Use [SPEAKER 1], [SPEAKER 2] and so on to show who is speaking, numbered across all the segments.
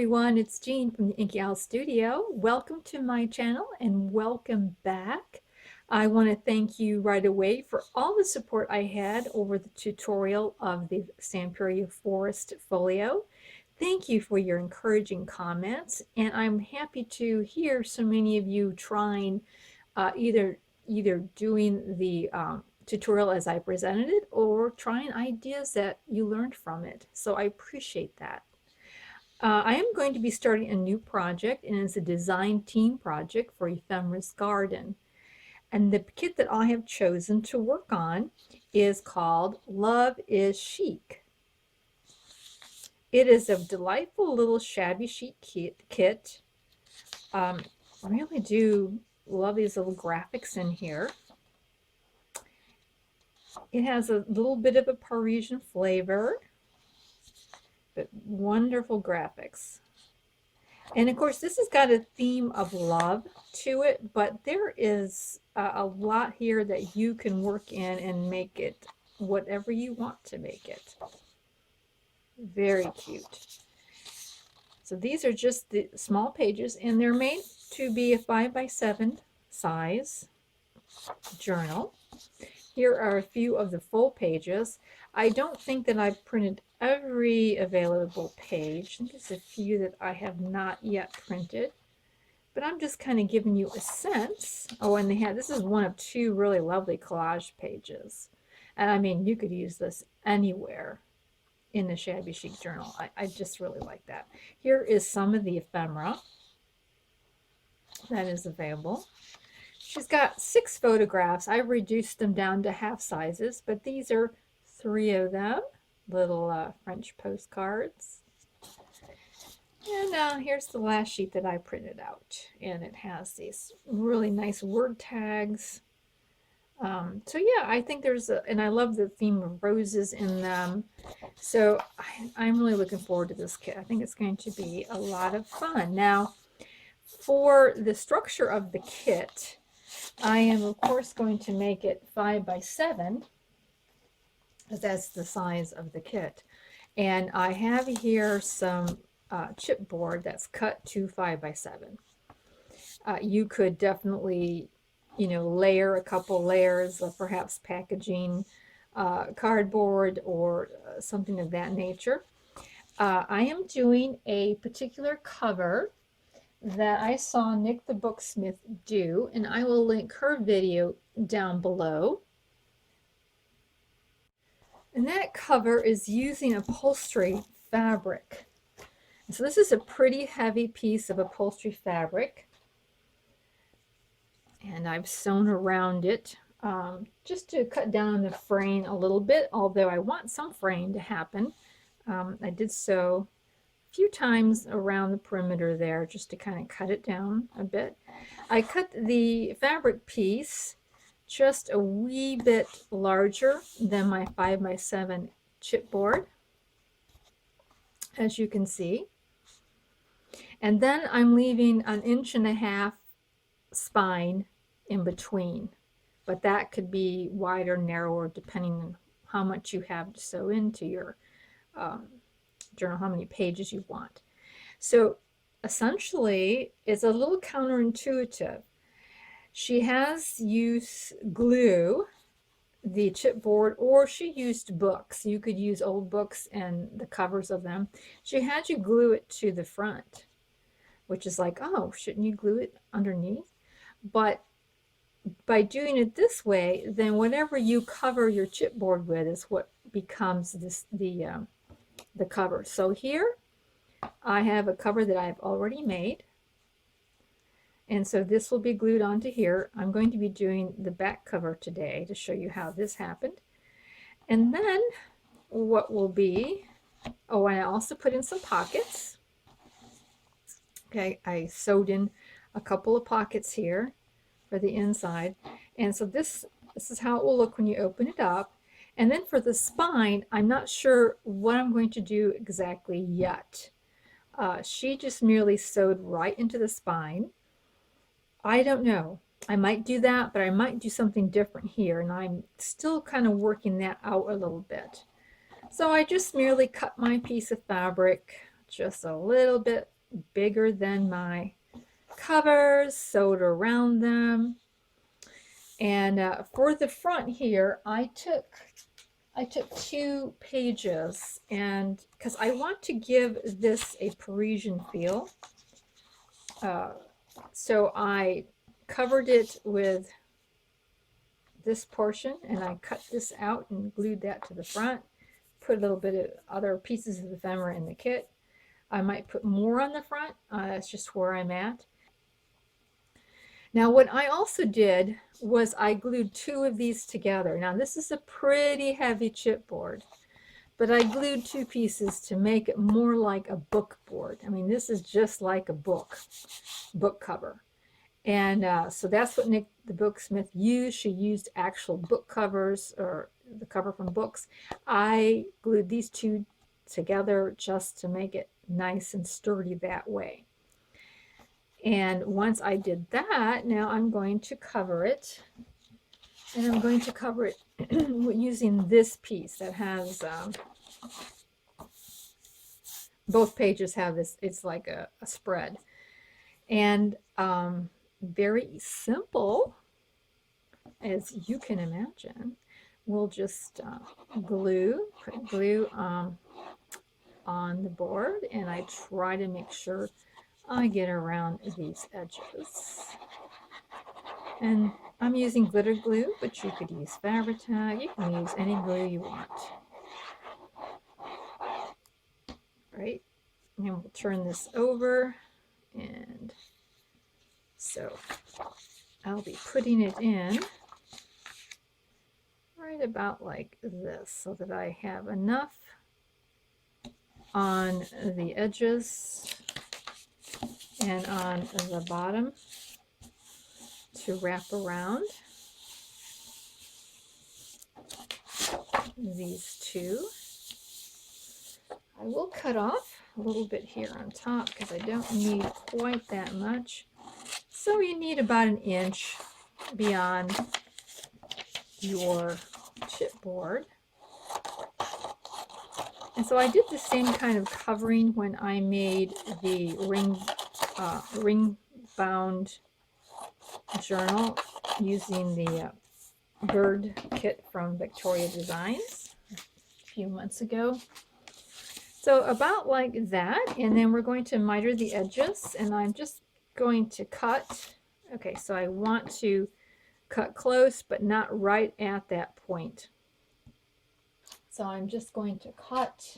[SPEAKER 1] everyone, it's Jean from the Inky Owl Studio. Welcome to my channel and welcome back. I want to thank you right away for all the support I had over the tutorial of the Samperia Forest folio. Thank you for your encouraging comments, and I'm happy to hear so many of you trying either doing the tutorial as I presented it or trying ideas that you learned from it. So I appreciate that. I am going to be starting a new project, and it's a design team project for Ephemeras Garden. And the kit that I have chosen to work on is called Love is Chic. It is a delightful little shabby chic kit. I really do love these little graphics in here. It has a little bit of a Parisian flavor, but wonderful graphics. And of course, this has got a theme of love to it, but there is a lot here that you can work in and make it whatever you want to make it. Very cute. So these are just the small pages, and they're made to be a 5x7 size journal. Here are a few of the full pages. I don't think that I've printed every available page. There's a few that I have not yet printed, but I'm just kind of giving you a sense. Oh, and this is one of two really lovely collage pages. And I mean, you could use this anywhere in the Shabby Chic journal. I just really like that. Here is some of the ephemera that is available. She's got 6 photographs. I've reduced them down to half sizes, but these are 3 of them. Little French postcards. And here's the last sheet that I printed out. And it has these really nice word tags. So yeah, I think and I love the theme of roses in them. So I'm really looking forward to this kit. I think it's going to be a lot of fun. Now, for the structure of the kit, I am, of course, going to make it 5x7, because that's the size of the kit. And I have here some chipboard that's cut to 5x7. You could definitely, layer a couple layers of perhaps packaging, cardboard, or something of that nature. I am doing a particular cover that I saw Nick the Booksmith do, and I will link her video down below. And that cover is using upholstery fabric. And so this is a pretty heavy piece of upholstery fabric, and I've sewn around it just to cut down the fraying a little bit, although I want some fraying to happen. I did sew few times around the perimeter there just to kind of cut it down a bit. I cut the fabric piece just a wee bit larger than my 5x7 chipboard, as you can see. And then I'm leaving 1.5 inch spine in between, but that could be wider, narrower, depending on how much you have to sew into your journal, how many pages you want. So essentially, it's a little counterintuitive. She has used glue, the chipboard, or she used books. You could use old books and the covers of them. She had you glue it to the front, which is like, oh, shouldn't you glue it underneath? But by doing it this way, then whatever you cover your chipboard with is what becomes the cover. So here I have a cover that I've already made, and so this will be glued onto here. I'm going to be doing the back cover today to show you how this happened. And then what will be, oh, and I also put in some pockets. Okay, I sewed in a couple of pockets here for the inside, and so this is how it will look when you open it up. And then for the spine, I'm not sure what I'm going to do exactly yet. She just merely sewed right into the spine. I don't know. I might do that, but I might do something different here, and I'm still kind of working that out a little bit. So I just merely cut my piece of fabric just a little bit bigger than my covers, sewed around them. And for the front here, I took 2 pages, and because I want to give this a Parisian feel, so I covered it with this portion, and I cut this out and glued that to the front. Put a little bit of other pieces of ephemera in the kit. I might put more on the front. That's just where I'm at. Now what I also did was I glued 2 of these together. Now this is a pretty heavy chipboard, but I glued 2 pieces to make it more like a book board. I mean, this is just like a book cover. And so that's what Nick the Booksmith used. She used actual book covers, or the cover from books. I glued these 2 together just to make it nice and sturdy that way. And once I did that, now I'm going to cover it. And I'm going to cover it using this piece that has, both pages have this, it's like a spread. And very simple, as you can imagine. We'll just put glue on the board, and I try to make sure I get around these edges. And I'm using glitter glue, but you could use Fabri-Tac. You can use any glue you want. Right? And we'll turn this over, and so I'll be putting it in right about like this, so that I have enough on the edges and on the bottom to wrap around these 2. I will cut off a little bit here on top because I don't need quite that much. So you need about 1 inch beyond your chipboard. And so I did the same kind of covering when I made the ring bound journal using the bird kit from Victoria Designs a few months ago. So about like that, and then we're going to miter the edges, and I'm just going to cut. Okay, so I want to cut close, but not right at that point. So I'm just going to cut.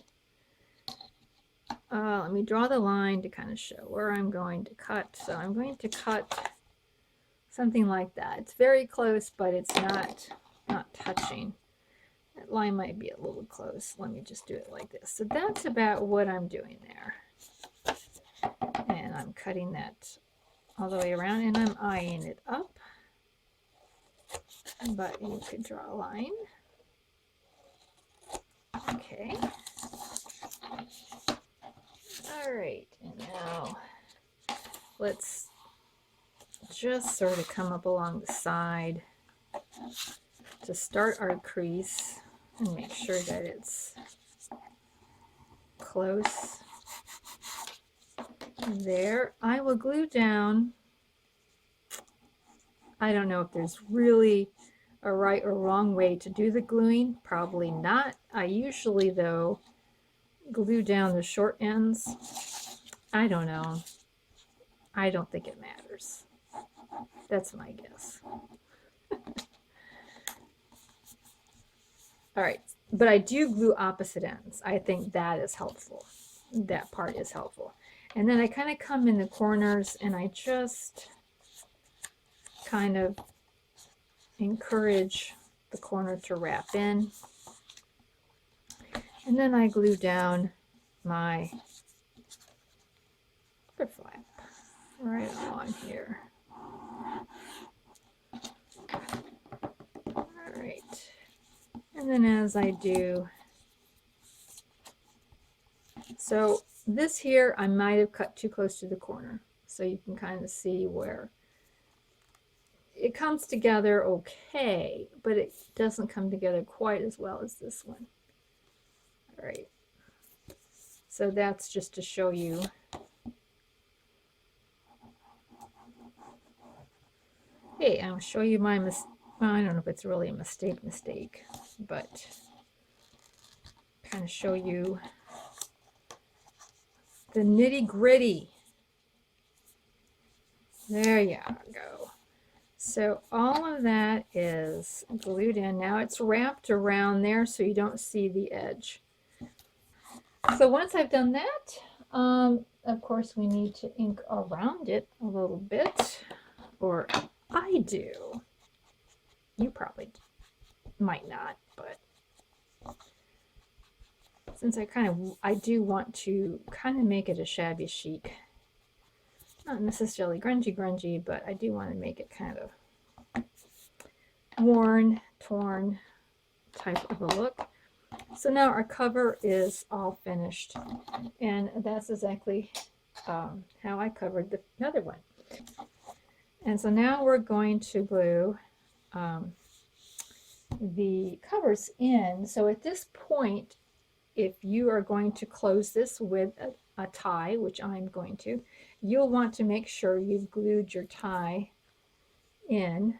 [SPEAKER 1] Let me draw the line to kind of show where I'm going to cut. So I'm going to cut something like that. It's very close, but it's not touching. That line might be a little close. Let me just do it like this. So that's about what I'm doing there. And I'm cutting that all the way around, and I'm eyeing it up. But you could draw a line. Okay. All right, and now let's just sort of come up along the side to start our crease and make sure that it's close. There, I will glue down. I don't know if there's really a right or wrong way to do the gluing. Probably not. I usually, though, glue down the short ends. I don't know. I don't think it matters. That's my guess. All right, but I do glue opposite ends. I think that is helpful. That part is helpful. And then I kind of come in the corners, and I just kind of encourage the corner to wrap in. And then I glue down my flap right along here. All right. And then as I do, so this here I might have cut too close to the corner, so you can kind of see where it comes together okay, but it doesn't come together quite as well as this one. All right, so that's just to show you Okay, I'll show you my well, I don't know if it's really a mistake, but kind of show you the nitty gritty. There you go. So all of that is glued in. Now it's wrapped around there so you don't see the edge. So once I've done that, of course we need to ink around it a little bit, or I do. You probably might not, but since I do want to kind of make it a shabby chic. Not necessarily grungy, but I do want to make it kind of worn, torn type of a look. So now our cover is all finished, and that's exactly how I covered the other one. And so now we're going to glue the covers in. So at this point, if you are going to close this with a tie, which I'm going to, you'll want to make sure you've glued your tie in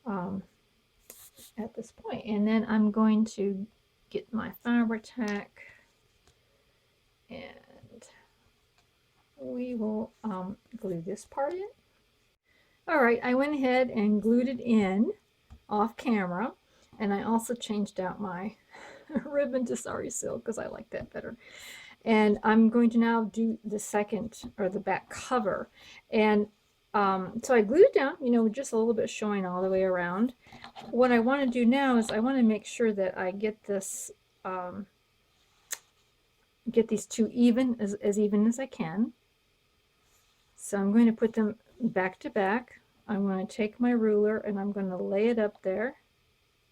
[SPEAKER 1] at this point. And then I'm going to get my Fabri-Tac, and we will glue this part in. All right, I went ahead and glued it in off camera, and I also changed out my ribbon to Sari Silk because I like that better. And I'm going to now do the second, or the back cover. And so I glued it down, you know, just a little bit showing all the way around. What I want to do now is I want to make sure that I get this, get these two even, as even as I can. So I'm going to put them back to back. I'm going to take my ruler and I'm going to lay it up there,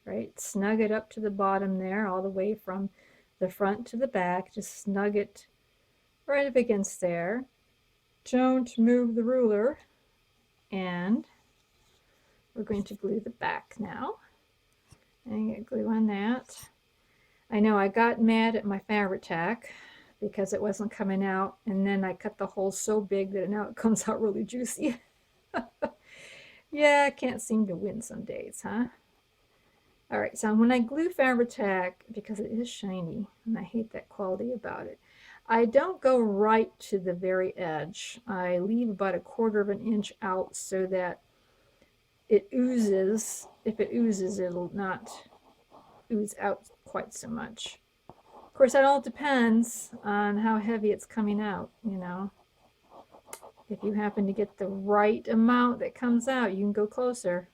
[SPEAKER 1] right? Snug it up to the bottom there, all the way from the front to the back. Just snug it right up against there. Don't move the ruler. And we're going to glue the back now. And get glue on that. I know I got mad at my Fabri-Tac because it wasn't coming out, and then I cut the hole so big that now it comes out really juicy. Yeah, I can't seem to win some days, huh? All right, so when I glue Fabri-Tac, because it is shiny, and I hate that quality about it, I don't go right to the very edge. I leave about 1/4 of an inch out so that it oozes. If it oozes, it'll not ooze out quite so much. Of course, that all depends on how heavy it's coming out, you know. If you happen to get the right amount that comes out, you can go closer.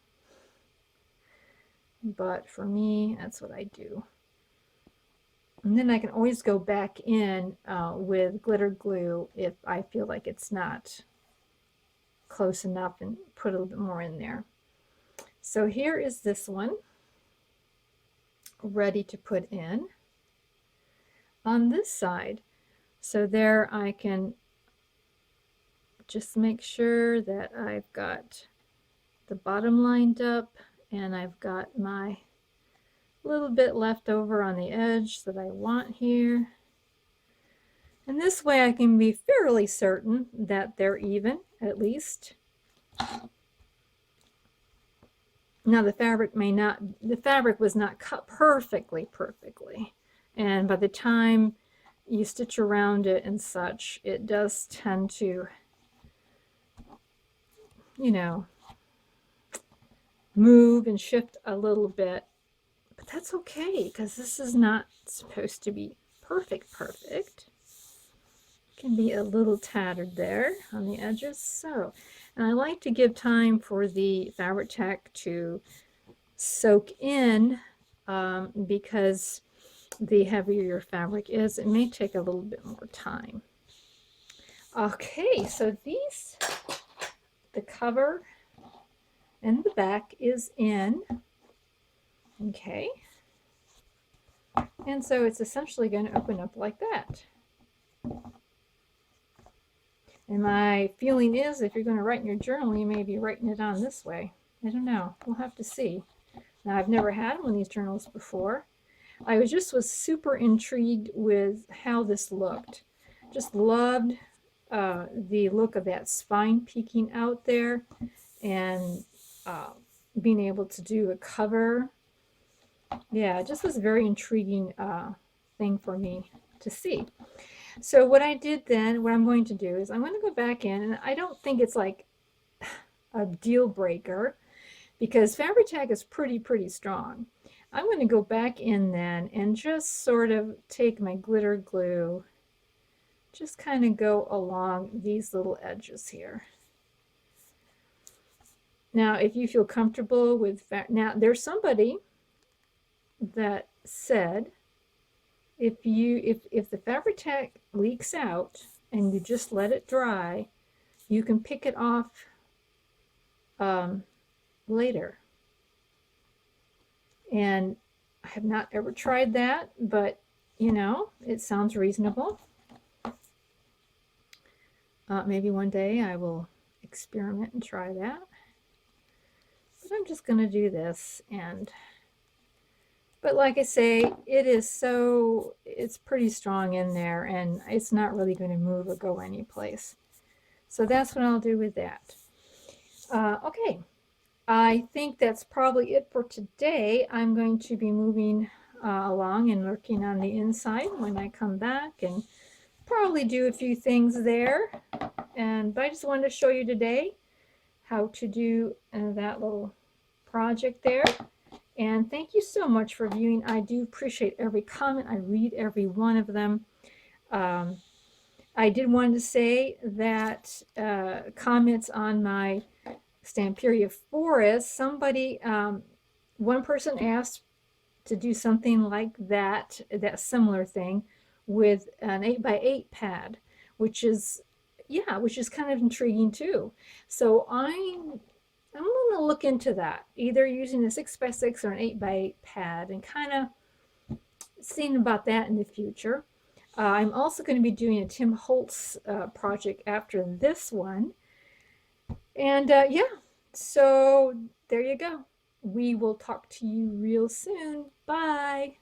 [SPEAKER 1] But for me, that's what I do. And then I can always go back in with glitter glue if I feel like it's not close enough, and put a little bit more in there. So here is this one ready to put in on this side. So there I can just make sure that I've got the bottom lined up, and I've got my little bit left over on the edge that I want here. And this way I can be fairly certain that they're even, at least. Now the fabric was not cut perfectly, and by the time you stitch around it and such, it does tend to, you know, move and shift a little bit, but that's okay because this is not supposed to be perfect. It can be a little tattered there on the edges. So, and I like to give time for the Fabri-Tac to soak in because the heavier your fabric is, it may take a little bit more time. Okay, so these, the cover and the back is in. Okay. And so it's essentially going to open up like that. And my feeling is if you're going to write in your journal, you may be writing it on this way. I don't know. We'll have to see. Now, I've never had one of these journals before. I was super intrigued with how this looked. Just loved the look of that spine peeking out there. and being able to do a cover. Yeah, it just was a very intriguing thing for me to see. So what I did then, what I'm going to do is I'm going to go back in, and I don't think it's like a deal breaker because Fabri-Tac is pretty strong. I'm going to go back in then and just sort of take my glitter glue, just kind of go along these little edges here. Now, if you feel comfortable with, now there's somebody that said if the Fabri-Tac leaks out and you just let it dry, you can pick it off later. And I have not ever tried that, but you know, it sounds reasonable. Maybe one day I will experiment and try that. But I'm just going to do this, but like I say, it's pretty strong in there, and it's not really going to move or go anyplace. So that's what I'll do with that. Okay, I think that's probably it for today. I'm going to be moving along and working on the inside when I come back, and probably do a few things there. But I just wanted to show you today how to do that little project there. And thank you so much for viewing. I do appreciate every comment. I read every one of them. I did want to say that comments on my Stamperia forest, somebody, one person asked to do something like that similar thing with an 8x8 pad, which is kind of intriguing too. So I'm going to look into that, either using a 6x6 or an 8x8 pad, and kind of seeing about that in the future. I'm also going to be doing a Tim Holtz project after this one. And yeah, so there you go. We will talk to you real soon. Bye.